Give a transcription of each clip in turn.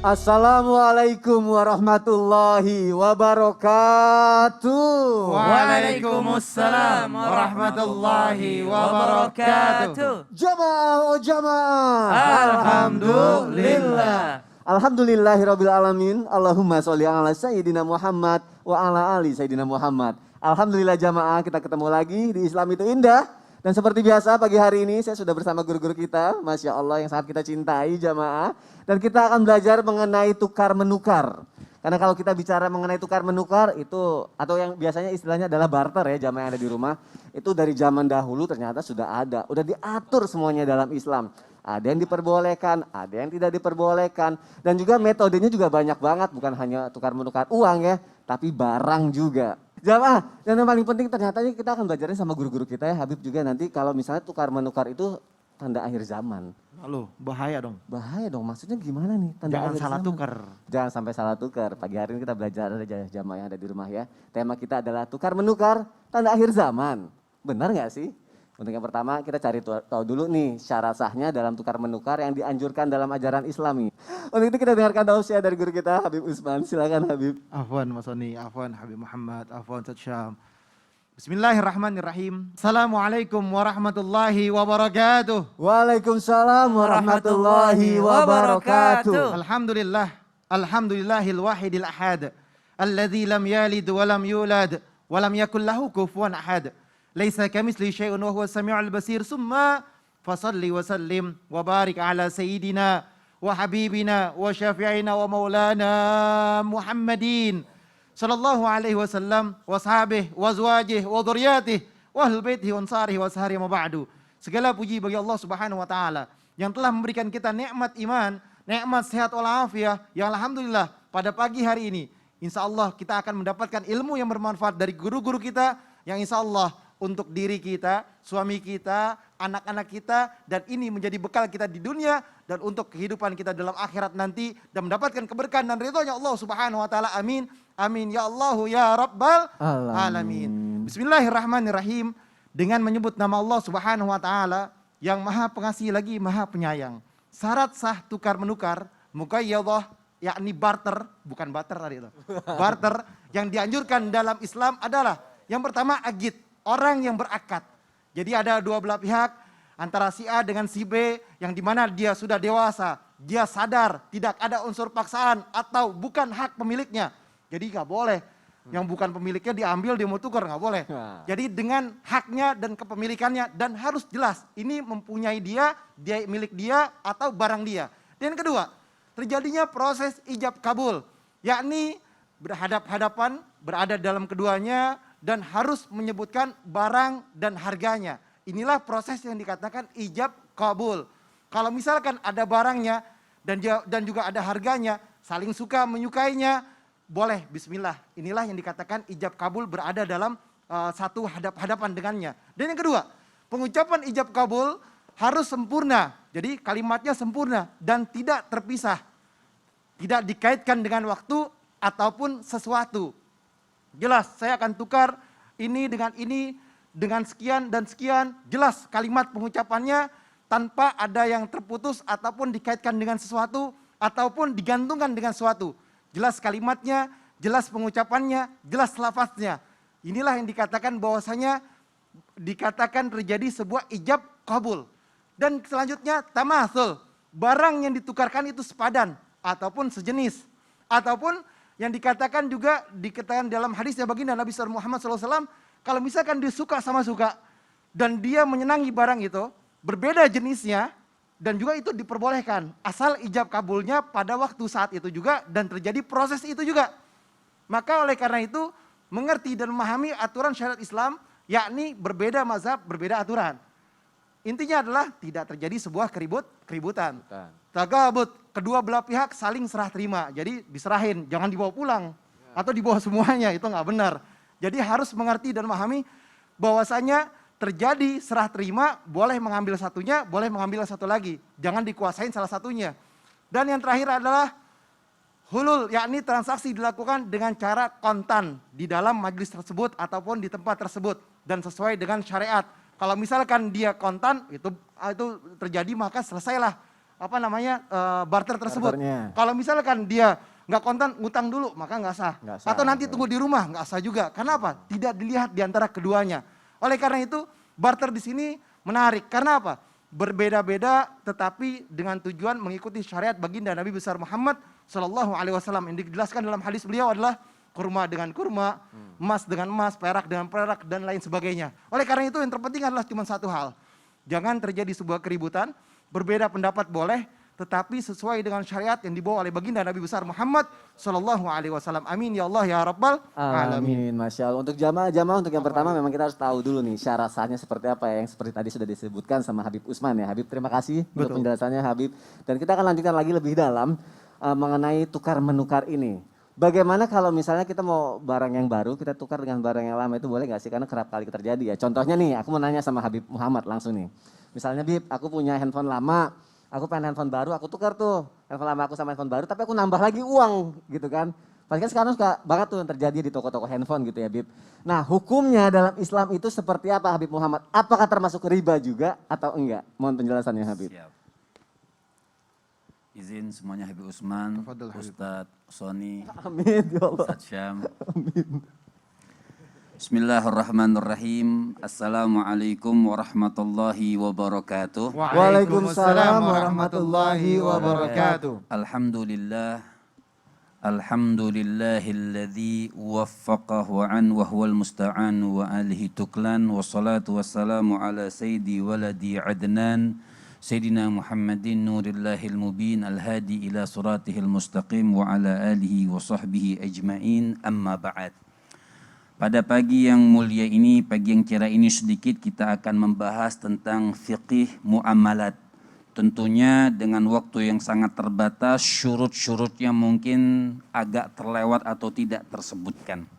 Assalamualaikum warahmatullahi wabarakatuh. Waalaikumsalam warahmatullahi wabarakatuh. Jamaah oh jamaah. Alhamdulillah. Alhamdulillahirabbil alamin. Allahumma sholli ala sayyidina Muhammad wa ala ali sayyidina Muhammad. Alhamdulillah jamaah, kita ketemu lagi di Islam itu indah. Dan seperti biasa pagi hari ini saya sudah bersama guru-guru kita, Masya Allah yang sangat kita cintai jamaah. Dan kita akan belajar mengenai tukar menukar. Karena kalau kita bicara mengenai tukar menukar itu, atau yang biasanya istilahnya adalah barter ya jamaah yang ada di rumah. Itu dari zaman dahulu ternyata sudah ada, udah diatur semuanya dalam Islam. Ada yang diperbolehkan, ada yang tidak diperbolehkan. Dan juga metodenya juga banyak banget, bukan hanya tukar menukar uang ya, tapi barang juga. Jamaah, dan yang paling penting ternyata kita akan belajarnya sama guru-guru kita ya, Habib juga nanti kalau misalnya tukar menukar itu tanda akhir zaman. Lalu bahaya dong. Bahaya dong, maksudnya gimana nih? Tanda Jangan akhir salah zaman. tukar. Jangan sampai salah tukar. Pagi hari ini kita belajar ada jamaah yang ada di rumah ya. Tema kita adalah tukar menukar tanda akhir zaman. Benar nggak sih? Untuk yang pertama kita cari tahu dulu nih syarat sahnya dalam tukar menukar yang dianjurkan dalam ajaran Islami. Untuk itu kita dengarkan tausiah dari guru kita Habib Usman. Silakan Habib. Afwan Mas Soni, afwan Habib Muhammad, afwan Ustaz Syam. Bismillahirrahmanirrahim. Assalamualaikum warahmatullahi wabarakatuh. Waalaikumsalam warahmatullahi wabarakatuh. Alhamdulillah, alhamdulillahil wahidil ahad. Alladzi lam yalid wa lam yulad wa lam yakul lahu kufuwan ahad. Laisa kamitsli syai'un wa huwas samiul basir. Summa fasalli wa sallim wa barik ala sayyidina wa habibina wa syafi'ina wa maulana Muhammadin sallallahu alaihi wasallam wa sahabih wa azwajih wa dzurriyyatih wa ahlul baitihi wa ansarihi wa sahari ma ba'du. Segala puji bagi Allah Subhanahu wa taala yang telah memberikan kita nikmat iman, nikmat sehat walafiat yang alhamdulillah pada pagi hari ini insyaallah kita akan mendapatkan ilmu yang bermanfaat dari guru-guru kita yang insyaallah untuk diri kita, suami kita, anak-anak kita, dan ini menjadi bekal kita di dunia dan untuk kehidupan kita dalam akhirat nanti dan mendapatkan keberkahan dan ridhonya Allah Subhanahu wa taala. Amin. Amin ya Allah ya Rabbal alamin. Bismillahirrahmanirrahim. Dengan menyebut nama Allah Subhanahu wa taala yang Maha Pengasih lagi Maha Penyayang. Syarat sah tukar menukar muqayyadah yakni barter, bukan barter tadi itu. Barter yang dianjurkan dalam Islam adalah yang pertama agit, orang yang berakad. Jadi ada dua belah pihak antara si A dengan si B yang dimana dia sudah dewasa, dia sadar tidak ada unsur paksaan atau bukan hak pemiliknya. Jadi nggak boleh yang bukan pemiliknya diambil dia mau tukar, nggak boleh. Jadi dengan haknya dan kepemilikannya dan harus jelas ini mempunyai dia milik dia atau barang dia. Dan yang kedua terjadinya proses ijab kabul, yakni berhadap-hadapan berada dalam keduanya dan harus menyebutkan barang dan harganya. Inilah proses yang dikatakan ijab kabul. Kalau misalkan ada barangnya dan juga ada harganya, saling suka menyukainya, boleh bismillah. Inilah yang dikatakan ijab kabul berada dalam satu hadap-hadapan dengannya. Dan yang kedua, pengucapan ijab kabul harus sempurna. Jadi kalimatnya sempurna dan tidak terpisah. Tidak dikaitkan dengan waktu ataupun sesuatu. Jelas saya akan tukar ini dengan sekian dan sekian. Jelas kalimat pengucapannya tanpa ada yang terputus ataupun dikaitkan dengan sesuatu ataupun digantungkan dengan sesuatu. Jelas kalimatnya, jelas pengucapannya, jelas lafaznya. Inilah yang dikatakan bahwasanya dikatakan terjadi sebuah ijab kabul. Dan selanjutnya tamatsul. Barang yang ditukarkan itu sepadan ataupun sejenis ataupun yang dikatakan juga dikatakan dalam hadisnya baginda Nabi Muhammad SAW, kalau misalkan dia suka sama suka dan dia menyenangi barang itu, berbeda jenisnya dan juga itu diperbolehkan. Asal ijab kabulnya pada waktu saat itu juga dan terjadi proses itu juga. Maka oleh karena itu mengerti dan memahami aturan syariat Islam, yakni berbeda mazhab, berbeda aturan. Intinya adalah tidak terjadi sebuah keributan. Tagabut, kedua belah pihak saling serah terima. Jadi diserahin, jangan dibawa pulang. Atau dibawa semuanya, itu nggak benar. Jadi harus mengerti dan memahami bahwasanya terjadi serah terima, boleh mengambil satunya, boleh mengambil satu lagi. Jangan dikuasain salah satunya. Dan yang terakhir adalah hulul, yakni transaksi dilakukan dengan cara kontan di dalam majelis tersebut ataupun di tempat tersebut. Dan sesuai dengan syariat. Kalau misalkan dia kontan, itu terjadi maka selesailah barter tersebut. Barternya. Kalau misalkan dia nggak kontan, ngutang dulu, maka nggak sah. Nggak sah, Atau nanti betul. tunggu di rumah, nggak sah juga. Karena apa? Tidak dilihat di antara keduanya. Oleh karena itu, barter di sini menarik. Karena apa? Berbeda-beda, tetapi dengan tujuan mengikuti syariat baginda Nabi besar Muhammad Sallallahu Alaihi Wasallam. Yang dijelaskan dalam hadis beliau adalah kurma dengan kurma, emas dengan emas, perak dengan perak, dan lain sebagainya. Oleh karena itu yang terpenting adalah cuma satu hal. Jangan terjadi sebuah keributan, berbeda pendapat boleh, tetapi sesuai dengan syariat yang dibawa oleh baginda Nabi besar Muhammad Sallallahu Alaihi Wasallam. Amin ya Allah ya Rabbal Alamin. Amin, Masya Allah. Untuk jamaah untuk yang pertama memang kita harus tahu dulu nih syarat sahnya seperti apa ya, yang seperti tadi sudah disebutkan sama Habib Usman ya. Habib, terima kasih untuk penjelasannya Habib. Dan kita akan lanjutkan lagi lebih dalam mengenai tukar menukar ini. Bagaimana kalau misalnya kita mau barang yang baru, kita tukar dengan barang yang lama, itu boleh nggak sih? Karena kerap kali terjadi ya. Contohnya nih, aku mau nanya sama Habib Muhammad langsung nih. Misalnya Bib, aku punya handphone lama, aku pengen handphone baru, aku tukar tuh handphone lama aku sama handphone baru, tapi aku nambah lagi uang gitu kan. Pasti kan sekarang suka banget tuh yang terjadi di toko-toko handphone gitu ya Bib. Nah hukumnya dalam Islam itu seperti apa Habib Muhammad? Apakah termasuk riba juga atau enggak? Mohon penjelasannya Habib. Siap. Izin semuanya Habib Usman, Tafadhol, Habib. Ustadz Soni, Amin ya Allah. Ustadz Syam. Bismillahirrahmanirrahim. Assalamualaikum warahmatullahi wabarakatuh. Waalaikumsalam warahmatullahi wabarakatuh. Alhamdulillah. Alhamdulillahilladzi waffaqahu an wa huwal musta'an wa alihi tuklan wa salatu wassalamu ala sayyidi waladi adnan Sayyidina Muhammadin nurillahil mubin al-hadi ila suratihil mustaqim wa ala alihi wa sahbihi ajma'in amma ba'd. Pada pagi yang mulia ini, pagi yang cerah ini sedikit kita akan membahas tentang fiqih muamalat. Tentunya dengan waktu yang sangat terbatas, syurut-syurutnya mungkin agak terlewat atau tidak tersebutkan.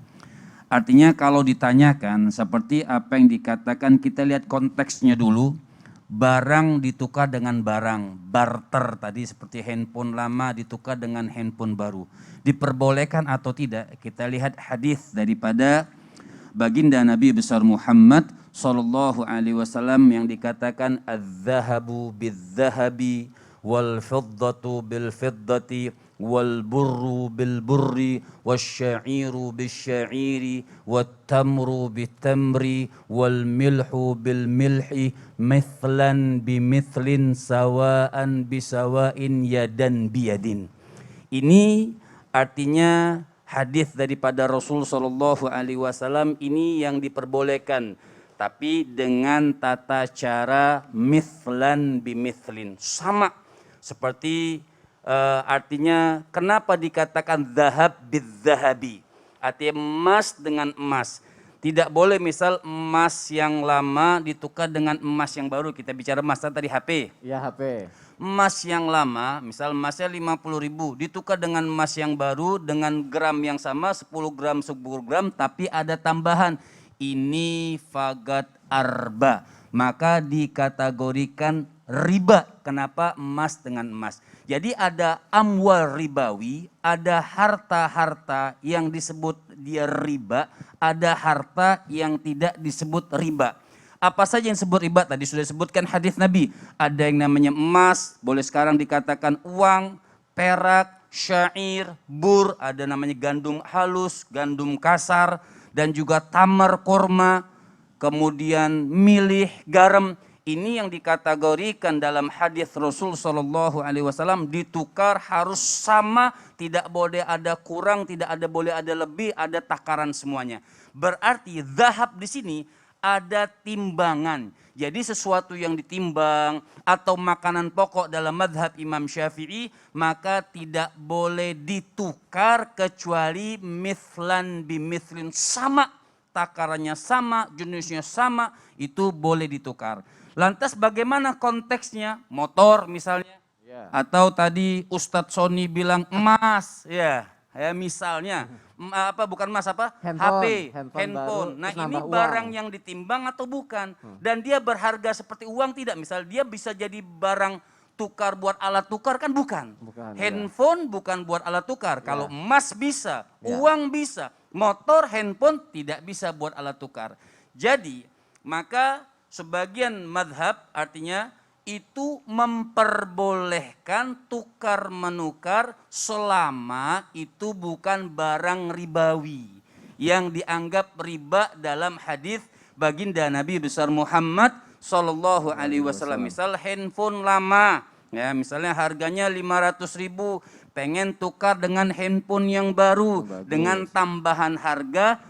Artinya kalau ditanyakan seperti apa yang dikatakan, kita lihat konteksnya dulu. Barang ditukar dengan barang, barter tadi seperti handphone lama ditukar dengan handphone baru. Diperbolehkan atau tidak? Kita lihat hadis daripada baginda Nabi besar Muhammad sallallahu alaihi wasallam yang dikatakan adz-dzahabu bidz-dzahabi wal fiddatu bil fiddati wal burru bil burri wasya'iru bisya'iri wat tamru bit tamri wal milhu bil milhi mithlan bimithlin sawaan bisawain yadan biyadin. Ini artinya hadis daripada Rasul sallallahu alaihi wasallam ini yang diperbolehkan, tapi dengan tata cara mithlan bimithlin, sama seperti artinya kenapa dikatakan zahab bizzahabi, artinya emas dengan emas. Tidak boleh misal emas yang lama ditukar dengan emas yang baru. Kita bicara emas tadi HP. Ya HP. Emas yang lama, misal emasnya 50.000, ditukar dengan emas yang baru dengan gram yang sama 10 gram 10 gram, tapi ada tambahan. Ini fagat arba, maka dikategorikan riba. Kenapa? Emas dengan emas. Jadi ada amwal ribawi, ada harta-harta yang disebut dia riba, ada harta yang tidak disebut riba. Apa saja yang disebut riba? Tadi sudah disebutkan hadis Nabi. Ada yang namanya emas, boleh sekarang dikatakan uang, perak, syair, bur, ada namanya gandum halus, gandum kasar, dan juga tamar kurma, kemudian milih, garam. Ini yang dikategorikan dalam hadis Rasul sallallahu alaihi wasallam, ditukar harus sama, tidak boleh ada kurang, tidak ada boleh ada lebih, ada takaran semuanya. Berarti zahab di sini ada timbangan. Jadi sesuatu yang ditimbang atau makanan pokok dalam mazhab Imam Syafi'i, maka tidak boleh ditukar kecuali mithlan bimithlin, sama, takarannya sama, jenisnya sama, itu boleh ditukar. Lantas bagaimana konteksnya? Motor misalnya, atau tadi Ustadz Soni bilang emas, ya misalnya bukan emas HP, handphone. Nah ini barang yang ditimbang atau bukan, dan dia berharga seperti uang tidak? Misal dia bisa jadi barang tukar buat alat tukar kan bukan? Handphone bukan buat alat tukar. Kalau emas bisa, uang bisa, motor, handphone tidak bisa buat alat tukar. Jadi maka sebagian madhab artinya itu memperbolehkan tukar menukar selama itu bukan barang ribawi yang dianggap riba dalam hadis baginda Nabi besar Muhammad Sallallahu Alaihi Wasallam. Misal handphone lama, ya misalnya harganya 500.000, pengen tukar dengan handphone yang baru dengan tambahan harga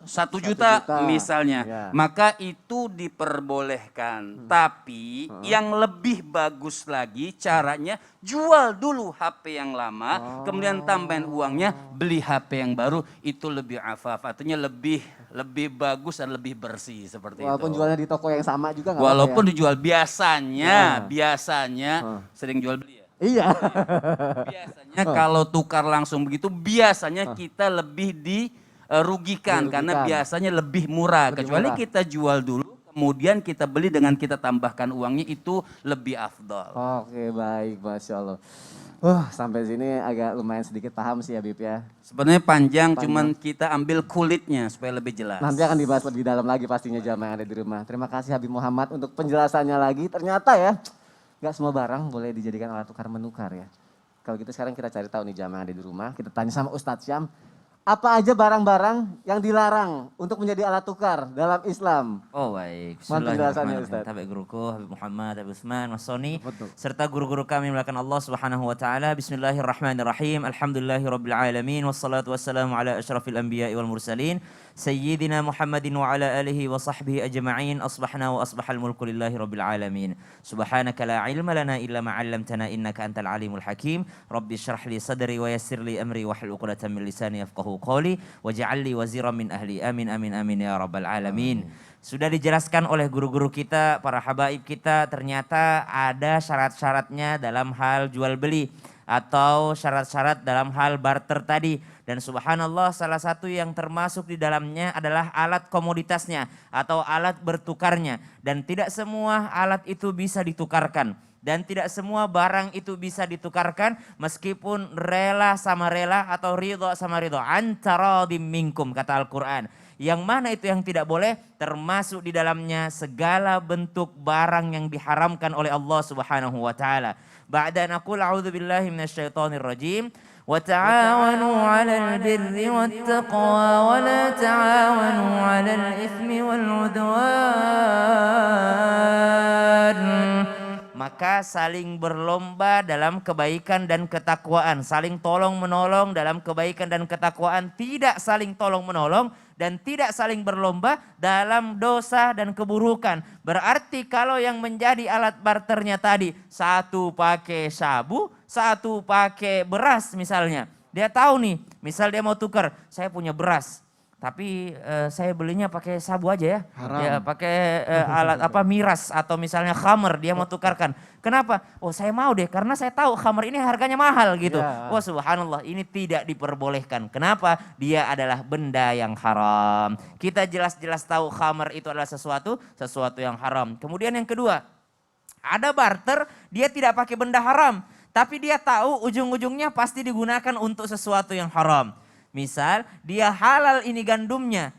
1 juta misalnya, ya. maka itu diperbolehkan. Tapi yang lebih bagus lagi caranya jual dulu HP yang lama, kemudian tambahin uangnya beli HP yang baru, itu lebih afaf, artinya lebih bagus dan lebih bersih seperti Walaupun itu. jualnya di toko yang sama juga nggak Walaupun apa-apa ya? dijual biasanya sering jual beli ya. Iya. Biasanya kalau tukar langsung begitu biasanya kita lebih dirugikan karena biasanya lebih murah. Kecuali kita jual dulu kemudian kita beli dengan kita tambahkan uangnya, itu lebih afdol. Oke, baik, Masya Allah. Sampai sini agak lumayan sedikit paham sih Habib ya. Sebenarnya panjang, cuman kita ambil kulitnya supaya lebih jelas. Nanti akan dibahas lebih dalam lagi pastinya jamaah yang ada di rumah. Terima kasih Habib Muhammad untuk penjelasannya lagi. Ternyata ya, nggak semua barang boleh dijadikan alat tukar menukar ya. Kalau gitu sekarang kita cari tahu nih jamaah yang ada di rumah. Kita tanya sama Ustadz Syam, apa aja barang-barang yang dilarang untuk menjadi alat tukar dalam Islam? Oh baik, Mohon penjelasannya, Bismillahirrahmanirrahim. Ustaz. Tabe guruku Habib Muhammad, Habib Usman, Mas Soni, Betul. serta guru-guru kami melakukan Allah Subhanahu wa taala. Bismillahirrahmanirrahim. Alhamdulillahirabbil alamin wassalatu wassalamu ala asyrafil anbiya'i wal mursalin sayyidina Muhammadin wa ala alihi wa sahbihi ajma'in. Asbahna wa asbahal mulku lillahi rabbil alamin. Subhanaka la ilma lana illa ma 'allamtana innaka antal alimul hakim. Rabbi shrah li sadri wa yassir li amri wahlul 'uqdatam min lisani yafqahu qawli waj'al li waziran min ahli. Amin amin amin ya rabbal alamin. Sudah dijelaskan oleh guru-guru kita, para habaib kita, ternyata ada syarat-syaratnya dalam hal jual beli atau syarat-syarat dalam hal barter tadi. Dan subhanallah, salah satu yang termasuk di dalamnya adalah alat komoditasnya atau alat bertukarnya. Dan tidak semua alat itu bisa ditukarkan. Dan tidak semua barang itu bisa ditukarkan meskipun rela sama rela atau ridho sama ridho. Antara minkum kata Al-Quran. Yang mana itu yang tidak boleh? Termasuk di dalamnya segala bentuk barang yang diharamkan oleh Allah Subhanahu wa taala. Ba'da naqul a'udzu billahi minasyaitonir rajim. Wa ta'awanu 'alal birri wat taqwa wa la ta'awanu 'alal itsmi wal 'udwan. Maka saling berlomba dalam kebaikan dan ketakwaan, saling tolong menolong dalam kebaikan dan ketakwaan, tidak saling tolong menolong dan tidak saling berlomba dalam dosa dan keburukan. Berarti kalau yang menjadi alat barternya tadi, satu pakai sabu, satu pakai beras misalnya. Dia tahu nih, misal dia mau tukar, saya punya beras. Tapi saya belinya pakai sabu aja ya. Ya pakai alat miras atau misalnya khamr dia mau tukarkan. Kenapa? Oh saya mau deh karena saya tahu khamr ini harganya mahal gitu. Ya. Wah subhanallah, ini tidak diperbolehkan. Kenapa? Dia adalah benda yang haram. Kita jelas-jelas tahu khamr itu adalah sesuatu yang haram. Kemudian yang kedua, ada barter dia tidak pakai benda haram. Tapi dia tahu ujung-ujungnya pasti digunakan untuk sesuatu yang haram. Misal dia halal ini gandumnya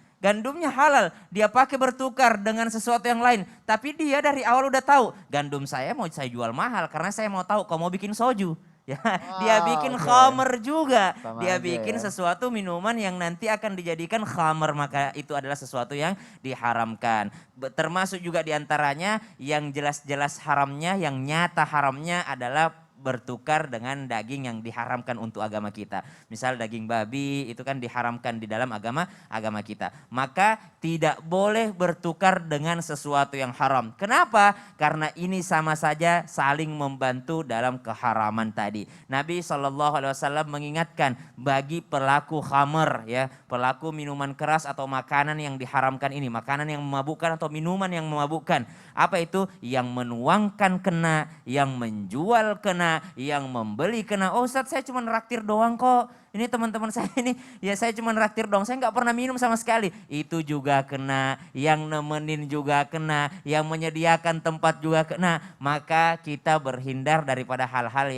halal, dia pakai bertukar dengan sesuatu yang lain. Tapi dia dari awal udah tahu, gandum saya mau saya jual mahal karena saya mau tahu kau mau bikin soju. Ya, dia bikin khamr juga, Sama dia aja bikin ya. sesuatu minuman yang nanti akan dijadikan khamr, maka itu adalah sesuatu yang diharamkan. Termasuk juga diantaranya yang jelas-jelas haramnya, yang nyata haramnya adalah bertukar dengan daging yang diharamkan untuk agama kita. Misal daging babi itu kan diharamkan di dalam agama kita. Maka tidak boleh bertukar dengan sesuatu yang haram. Kenapa? Karena ini sama saja saling membantu dalam keharaman tadi. Nabi SAW mengingatkan bagi pelaku khamr, ya, pelaku minuman keras atau makanan yang diharamkan ini, makanan yang memabukkan atau minuman yang memabukkan. Apa itu? Yang menuangkan kena, yang menjual kena, yang membeli kena. Oh Ustadz saya cuma raktir doang kok. ini teman-teman saya ini, ya saya cuma raktir dong, saya nggak pernah minum sama sekali. Itu juga kena, yang nemenin juga kena, yang menyediakan tempat juga kena. Maka kita berhindar daripada hal-hal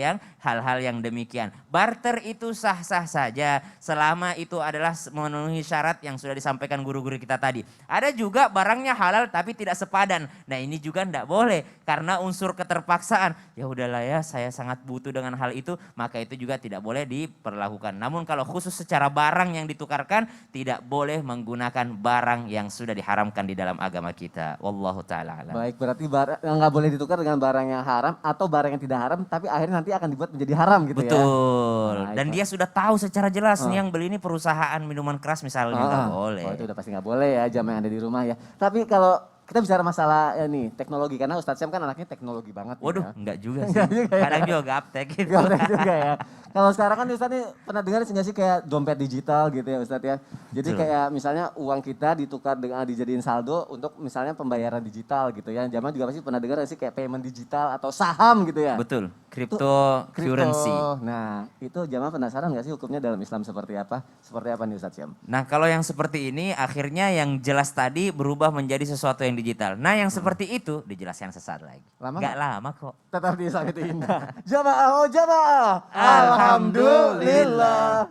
yang demikian. Barter itu sah-sah saja selama itu adalah memenuhi syarat yang sudah disampaikan guru-guru kita tadi. Ada juga barangnya halal tapi tidak sepadan. Nah ini juga enggak boleh karena unsur keterpaksaan. Ya udahlah ya, saya sangat butuh dengan hal itu, maka itu juga tidak boleh diperlakukan. Namun kalau khusus secara barang yang ditukarkan, tidak boleh menggunakan barang yang sudah diharamkan di dalam agama kita. Wallahu ta'ala alam. Baik, berarti nggak boleh ditukar dengan barang yang haram atau barang yang tidak haram, tapi akhirnya nanti akan dibuat menjadi haram gitu ya. Betul. Baik, Dan Pak. dia sudah tahu secara jelas nih yang beli ini perusahaan minuman keras misalnya, nggak boleh. Oh, itu udah pasti nggak boleh ya, jam yang ada di rumah ya. Tapi kalau kita bicara masalah nih teknologi, karena Ustadz Syam kan anaknya teknologi banget. Waduh, ya. enggak juga sih. Enggak juga ya. Kadang juga gaptek gitu. Gak ada juga ya. Kalau sekarang kan Ustadz nih pernah dengar nggak sih kayak dompet digital gitu ya Ustadz ya. Jadi Betul. kayak misalnya uang kita ditukar dengan dijadiin saldo untuk misalnya pembayaran digital gitu ya. Zaman juga pasti pernah dengar nggak sih kayak payment digital atau saham gitu ya. Betul, cryptocurrency. Nah itu Jamaah penasaran nggak sih hukumnya dalam Islam seperti apa? Seperti apa nih Ustadz Syam? Nah kalau yang seperti ini akhirnya yang jelas tadi berubah menjadi sesuatu yang digital. Nah yang seperti itu dijelaskan sesaat lagi. Lama Nggak lama kok. Tetap di Islam itu indah. Jamaah, oh jamaah. Alhamdulillah. Alhamdulillah.